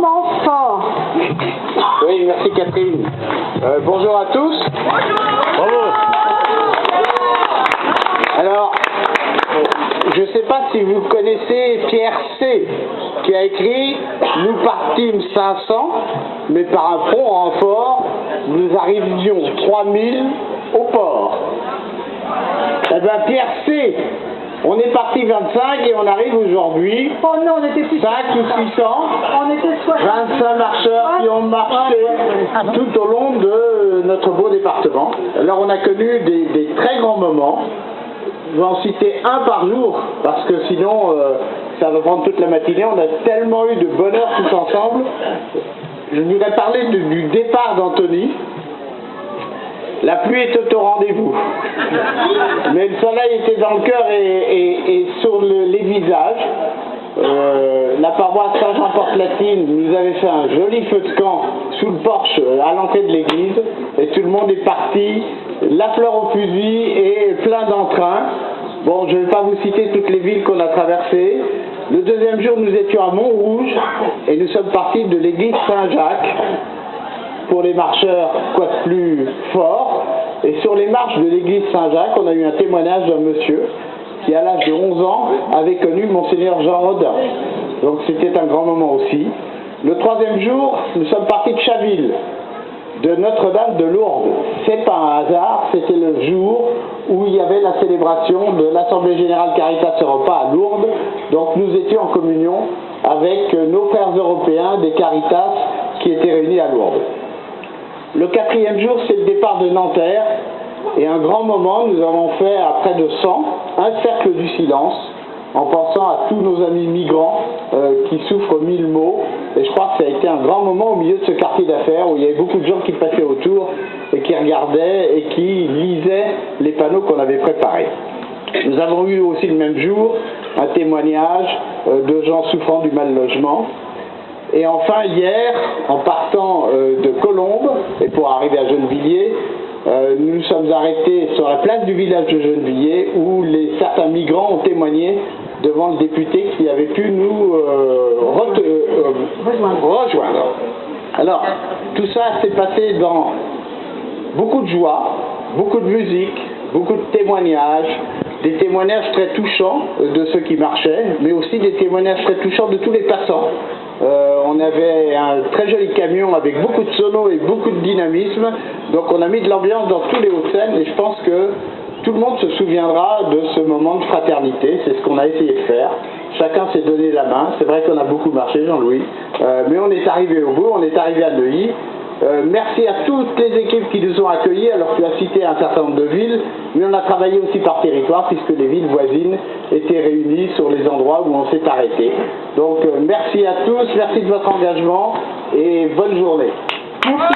moment fort. Oui, merci Catherine. Bonjour à tous. Bravo. Alors, je ne sais pas si vous connaissez Pierre C, qui a écrit « Nous partîmes 500, mais par un prompt renfort, nous arrivions 3000 au port. » Eh bien, Pierre C, on est parti 25 et on arrive aujourd'hui, Oh non, on était plus 5 ou 600, on était 25 marcheurs qui ont marché tout au long de notre beau département. Alors on a connu des très grands moments. Je vais en citer un par jour, parce que sinon ça va prendre toute la matinée. On a tellement eu de bonheur tous ensemble. Je voudrais parler du départ d'Anthony. La pluie était au rendez-vous, mais le soleil était dans le cœur et sur les visages. La paroisse Saint-Jean-Porte-Latine nous avait fait un joli feu de camp sous le porche à l'entrée de l'église, et tout le monde est parti, la fleur au fusil et plein d'entrain. Bon, je ne vais pas vous citer toutes les villes qu'on a traversées. Le deuxième jour, nous étions à Montrouge et nous sommes partis de l'église Saint-Jacques. Pour les marcheurs, quoi de plus fort. Et sur les marches de l'église Saint-Jacques, on a eu un témoignage d'un monsieur qui, à l'âge de 11 ans, avait connu Monseigneur Jean Rodin. Donc c'était un grand moment aussi. Le troisième jour, nous sommes partis de Chaville, de Notre-Dame de Lourdes. C'est pas un hasard, c'était le jour où il y avait la célébration de l'Assemblée Générale Caritas Europa à Lourdes. Donc nous étions en communion avec nos frères européens des Caritas qui étaient réunis à Lourdes. Le quatrième jour, c'est le départ de Nanterre, et un grand moment, nous avons fait à près de 100 un cercle du silence, en pensant à tous nos amis migrants qui souffrent mille maux, et je crois que ça a été un grand moment au milieu de ce quartier d'affaires où il y avait beaucoup de gens qui passaient autour et qui regardaient et qui lisaient les panneaux qu'on avait préparés. Nous avons eu aussi le même jour un témoignage de gens souffrant du mal logement. Et enfin, hier, en partant de Colombes, et pour arriver à Gennevilliers, nous nous sommes arrêtés sur la place du village de Gennevilliers, où certains migrants ont témoigné devant le député qui avait pu nous rejoindre. Alors, tout ça s'est passé dans beaucoup de joie, beaucoup de musique, beaucoup de témoignages, des témoignages très touchants de ceux qui marchaient, mais aussi des témoignages très touchants de tous les passants. On avait un très joli camion avec beaucoup de sonos et beaucoup de dynamisme, donc on a mis de l'ambiance dans tous les Hauts-de-Seine, et je pense que tout le monde se souviendra de ce moment de fraternité. C'est ce qu'on a essayé de faire. Chacun s'est donné la main. C'est vrai qu'on a beaucoup marché, Jean-Louis, mais on est arrivé au bout, on est arrivé à Neuilly. Merci à toutes les équipes qui nous ont accueillis. Alors tu as cité un certain nombre de villes, mais on a travaillé aussi par territoire puisque les villes voisines étaient réunies sur les endroits où on s'est arrêté. Donc merci à tous, merci de votre engagement et bonne journée. Merci.